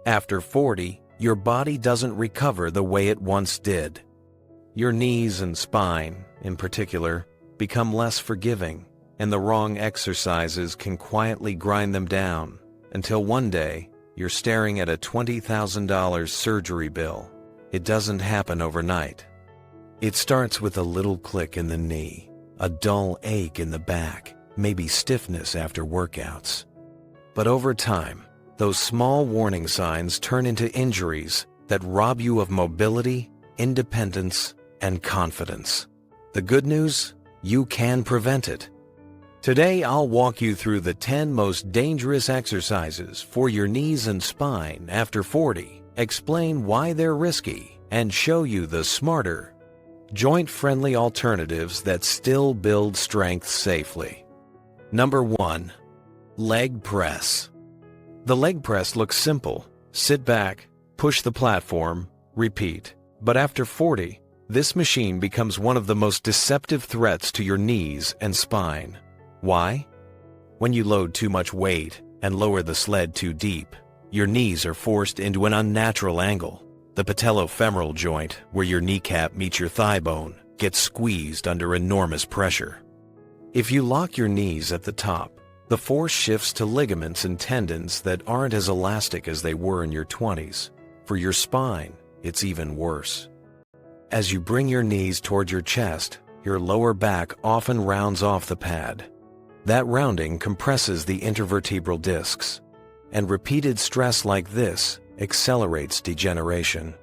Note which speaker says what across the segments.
Speaker 1: After 40, your body doesn't recover the way it once did. Your knees and spine, in particular, become less forgiving, and the wrong exercises can quietly grind them down until one day you're staring at a $20,000 surgery bill. It doesn't happen overnight. It starts with a little click in the knee, a dull ache in the back, maybe stiffness after workouts. But over time, those small warning signs turn into injuries that rob you of mobility, independence, and confidence. The good news? You can prevent it. Today, I'll walk you through the 10 most dangerous exercises for your knees and spine after 40, explain why they're risky, and show you the smarter, joint-friendly alternatives that still build strength safely. Number 1. Leg press. The leg press looks simple. Sit back, push the platform, repeat. But after 40, this machine becomes one of the most deceptive threats to your knees and spine. Why? When you load too much weight and lower the sled too deep, your knees are forced into an unnatural angle. The patellofemoral joint, where your kneecap meets your thigh bone, gets squeezed under enormous pressure. If you lock your knees at the top, the force shifts to ligaments and tendons that aren't as elastic as they were in your 20s. For your spine, it's even worse. As you bring your knees toward your chest, your lower back often rounds off the pad. That rounding compresses the intervertebral discs, and repeated stress like this accelerates degeneration.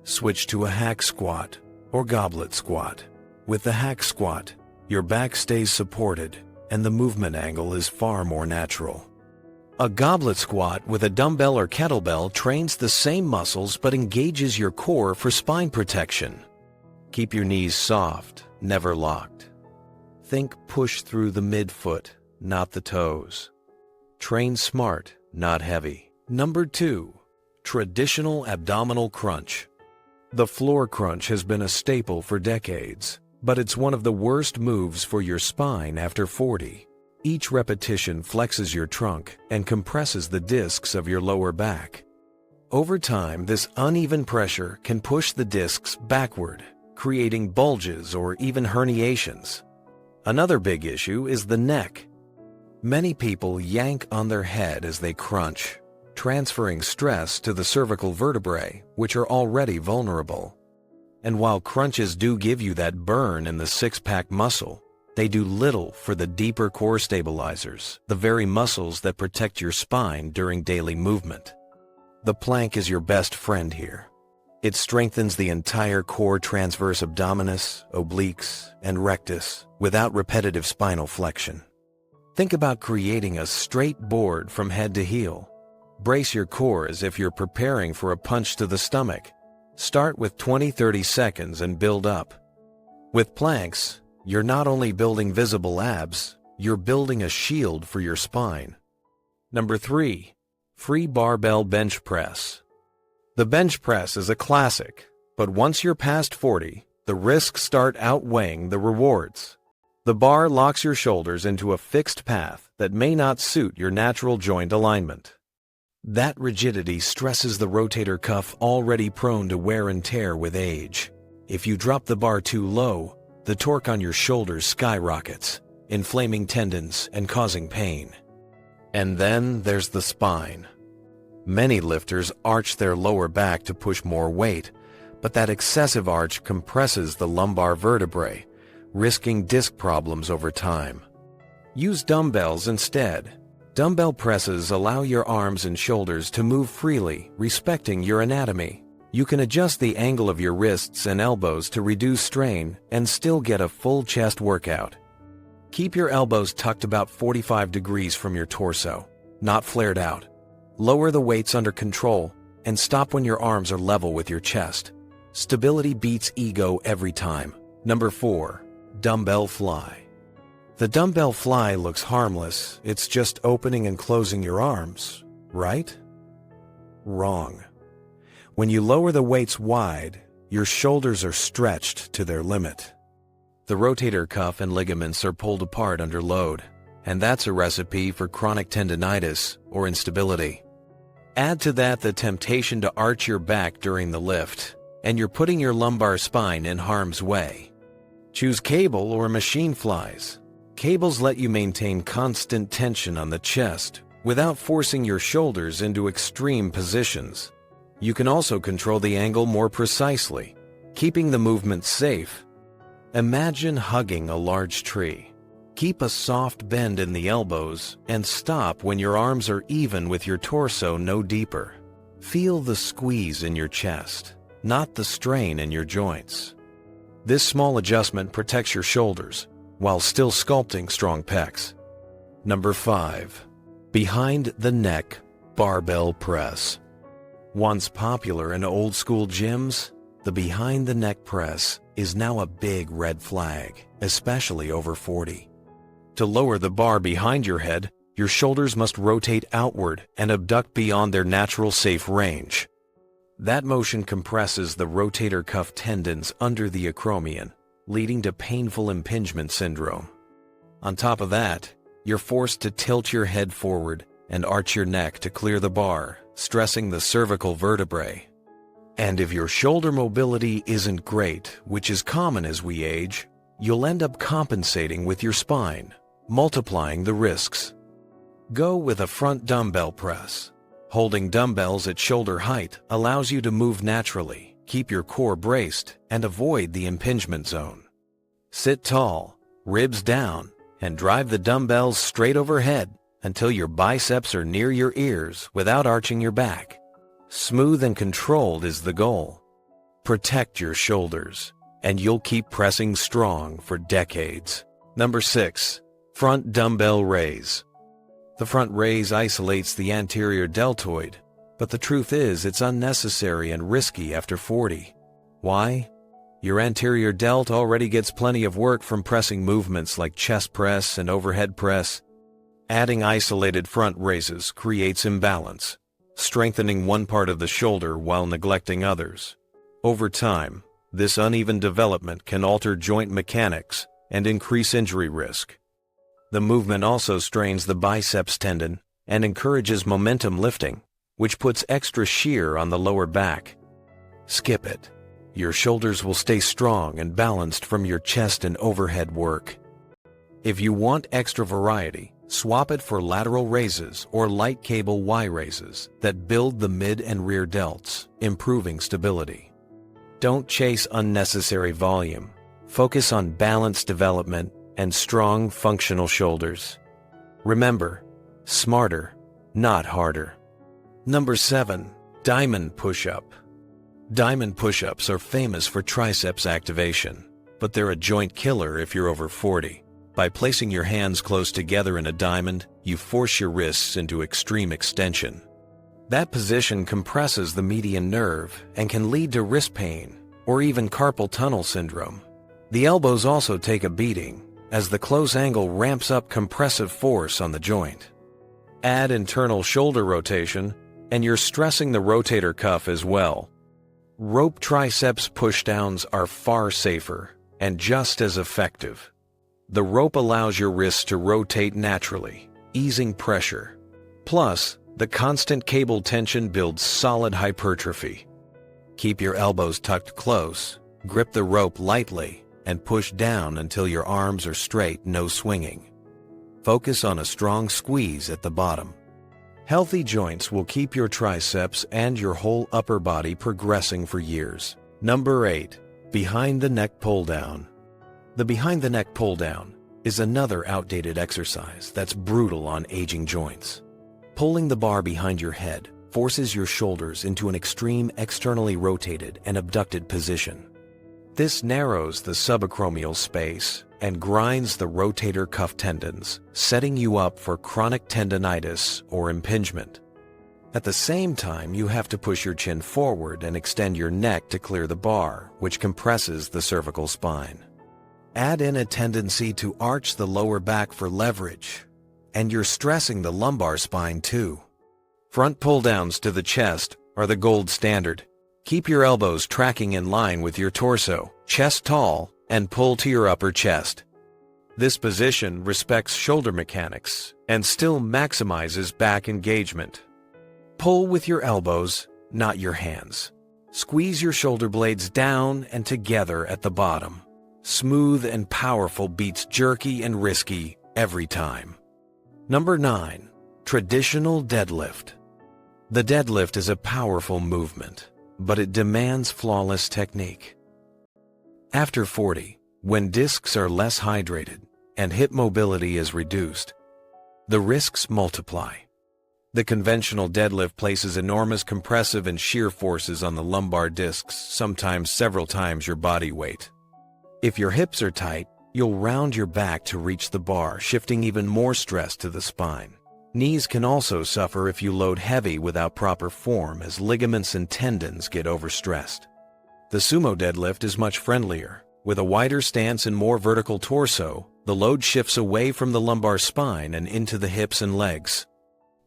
Speaker 1: Switch to a hack squat or goblet squat. With the hack squat, your back stays supported and the movement angle is far more natural. A goblet squat with a dumbbell or kettlebell trains the same muscles but engages your core for spine protection. Keep your knees soft, never locked. Think push through the midfoot, not the toes. Train smart, not heavy. Number 2. Traditional abdominal crunch. The floor crunch has been a staple for decades, but it's one of the worst moves for your spine after 40. Each repetition flexes your trunk and compresses the discs of your lower back. Over time, this uneven pressure can push the discs backward, creating bulges or even herniations. Another big issue is the neck. Many people yank on their head as they crunch, transferring stress to the cervical vertebrae, which are already vulnerable. And while crunches do give you that burn in the six-pack muscle, they do little for the deeper core stabilizers, the very muscles that protect your spine during daily movement. The plank is your best friend here. It strengthens the entire core transverse abdominis, obliques, and rectus without repetitive spinal flexion. Think about creating a straight board from head to heel. Brace your core as if you're preparing for a punch to the stomach. Start with 20-30 seconds and build up. With planks, you're not only building visible abs, you're building a shield for your spine. Number 3. Free barbell bench press. The bench press is a classic, but once you're past 40, the risks start outweighing the rewards. The bar locks your shoulders into a fixed path that may not suit your natural joint alignment. That rigidity stresses the rotator cuff already prone to wear and tear with age. If you drop the bar too low, the torque on your shoulders skyrockets, inflaming tendons and causing pain. And then there's the spine. Many lifters arch their lower back to push more weight, but that excessive arch compresses the lumbar vertebrae, risking disc problems over time. Use dumbbells instead. Dumbbell presses allow your arms and shoulders to move freely, respecting your anatomy. You can adjust the angle of your wrists and elbows to reduce strain and still get a full chest workout. Keep your elbows tucked about 45 degrees from your torso, not flared out. Lower the weights under control and stop when your arms are level with your chest. Stability beats ego every time. Number 4. Dumbbell fly. The dumbbell fly looks harmless. It's just opening and closing your arms, right? Wrong. When you lower the weights wide, your shoulders are stretched to their limit. The rotator cuff and ligaments are pulled apart under load, and that's a recipe for chronic tendinitis or instability. Add to that the temptation to arch your back during the lift, and you're putting your lumbar spine in harm's way. Choose cable or machine flies. Cables let you maintain constant tension on the chest without forcing your shoulders into extreme positions. You can also control the angle more precisely, keeping the movement safe. Imagine hugging a large tree. Keep a soft bend in the elbows and stop when your arms are even with your torso, no deeper. Feel the squeeze in your chest, not the strain in your joints. This small adjustment protects your shoulders while still sculpting strong pecs. Number 5. Behind the neck barbell press. Once popular in old school gyms, the behind the neck press is now a big red flag, especially over 40. To lower the bar behind your head, your shoulders must rotate outward and abduct beyond their natural safe range. That motion compresses the rotator cuff tendons under the acromion, leading to painful impingement syndrome. On top of that, you're forced to tilt your head forward and arch your neck to clear the bar, stressing the cervical vertebrae. And if your shoulder mobility isn't great, which is common as we age, you'll end up compensating with your spine, multiplying the risks. Go with a front dumbbell press. Holding dumbbells at shoulder height allows you to move naturally, keep your core braced, and avoid the impingement zone. Sit tall, ribs down, and drive the dumbbells straight overhead until your biceps are near your ears without arching your back. Smooth and controlled is the goal. Protect your shoulders, and you'll keep pressing strong for decades. Number 6. Front dumbbell raise. The front raise isolates the anterior deltoid, but the truth is it's unnecessary and risky after 40. Why? Your anterior delt already gets plenty of work from pressing movements like chest press and overhead press. Adding isolated front raises creates imbalance, strengthening one part of the shoulder while neglecting others. Over time, this uneven development can alter joint mechanics and increase injury risk. The movement also strains the biceps tendon and encourages momentum lifting, which puts extra shear on the lower back. Skip it. Your shoulders will stay strong and balanced from your chest and overhead work. If you want extra variety, swap it for lateral raises or light cable Y raises that build the mid and rear delts, improving stability. Don't chase unnecessary volume. Focus on balanced development and strong, functional shoulders. Remember, smarter, not harder. Number 7. Diamond push-up. Diamond push-ups are famous for triceps activation, but they're a joint killer if you're over 40. By placing your hands close together in a diamond, you force your wrists into extreme extension. That position compresses the median nerve and can lead to wrist pain or even carpal tunnel syndrome. The elbows also take a beating, as the close angle ramps up compressive force on the joint. Add internal shoulder rotation, and you're stressing the rotator cuff as well. Rope triceps pushdowns are far safer and just as effective. The rope allows your wrists to rotate naturally, easing pressure. Plus, the constant cable tension builds solid hypertrophy. Keep your elbows tucked close, grip the rope lightly, and push down until your arms are straight, no swinging. Focus on a strong squeeze at the bottom. Healthy joints will keep your triceps and your whole upper body progressing for years. Number 8. Behind the neck pull down. The behind the neck pull down is another outdated exercise that's brutal on aging joints. Pulling the bar behind your head forces your shoulders into an extreme externally rotated and abducted position. This narrows the subacromial space and grinds the rotator cuff tendons, setting you up for chronic tendonitis or impingement. At the same time, you have to push your chin forward and extend your neck to clear the bar, which compresses the cervical spine. Add in a tendency to arch the lower back for leverage, and you're stressing the lumbar spine too. Front pull-downs to the chest are the gold standard. Keep your elbows tracking in line with your torso, chest tall, and pull to your upper chest. This position respects shoulder mechanics and still maximizes back engagement. Pull with your elbows, not your hands. Squeeze your shoulder blades down and together at the bottom. Smooth and powerful beats jerky and risky every time. Number 9. Traditional deadlift. The deadlift is a powerful movement, but it demands flawless technique. After 40, when discs are less hydrated and hip mobility is reduced, the risks multiply. The conventional deadlift places enormous compressive and shear forces on the lumbar discs, sometimes several times your body weight. If your hips are tight, you'll round your back to reach the bar, shifting even more stress to the spine. Knees can also suffer if you load heavy without proper form, as ligaments and tendons get overstressed. The sumo deadlift is much friendlier. With a wider stance and more vertical torso, the load shifts away from the lumbar spine and into the hips and legs.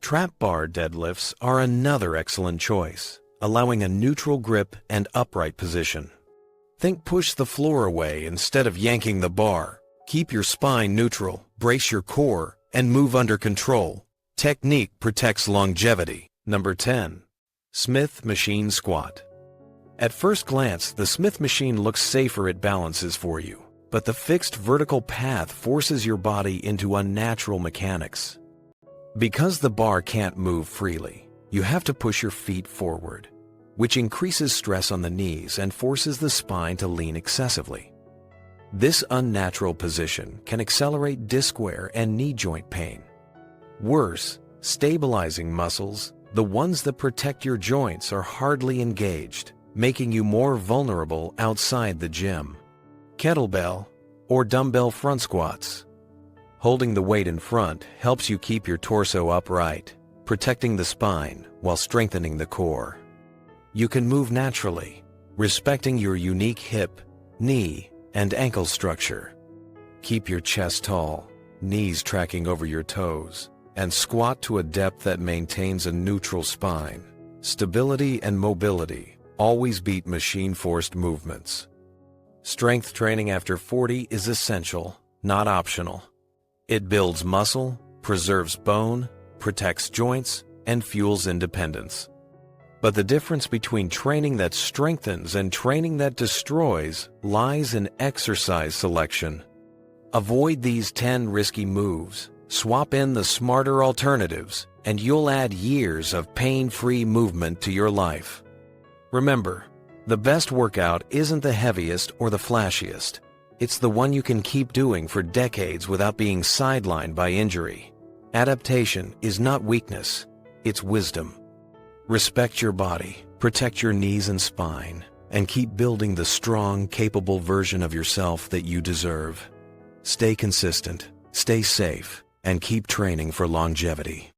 Speaker 1: Trap bar deadlifts are another excellent choice, allowing a neutral grip and upright position. Think push the floor away instead of yanking the bar. Keep your spine neutral, brace your core, and move under control. Technique protects longevity. Number 10. Smith machine squat. At first glance, the Smith machine looks safer at balances for you, but the fixed vertical path forces your body into unnatural mechanics. Because the bar can't move freely, you have to push your feet forward, which increases stress on the knees and forces the spine to lean excessively. This unnatural position can accelerate disc wear and knee joint pain. Worse, stabilizing muscles, the ones that protect your joints, are hardly engaged, making you more vulnerable outside the gym. Kettlebell or dumbbell front squats. Holding the weight in front helps you keep your torso upright, protecting the spine while strengthening the core. You can move naturally, respecting your unique hip, knee, and ankle structure. Keep your chest tall, knees tracking over your toes, and squat to a depth that maintains a neutral spine. Stability and mobility always beat machine-forced movements. Strength training after 40 is essential, not optional. It builds muscle, preserves bone, protects joints, and fuels independence. But the difference between training that strengthens and training that destroys lies in exercise selection. Avoid these 10 risky moves, swap in the smarter alternatives, and you'll add years of pain-free movement to your life. Remember, the best workout isn't the heaviest or the flashiest. It's the one you can keep doing for decades without being sidelined by injury. Adaptation is not weakness, it's wisdom. Respect your body, protect your knees and spine, and keep building the strong, capable version of yourself that you deserve. Stay consistent, stay safe, and keep training for longevity.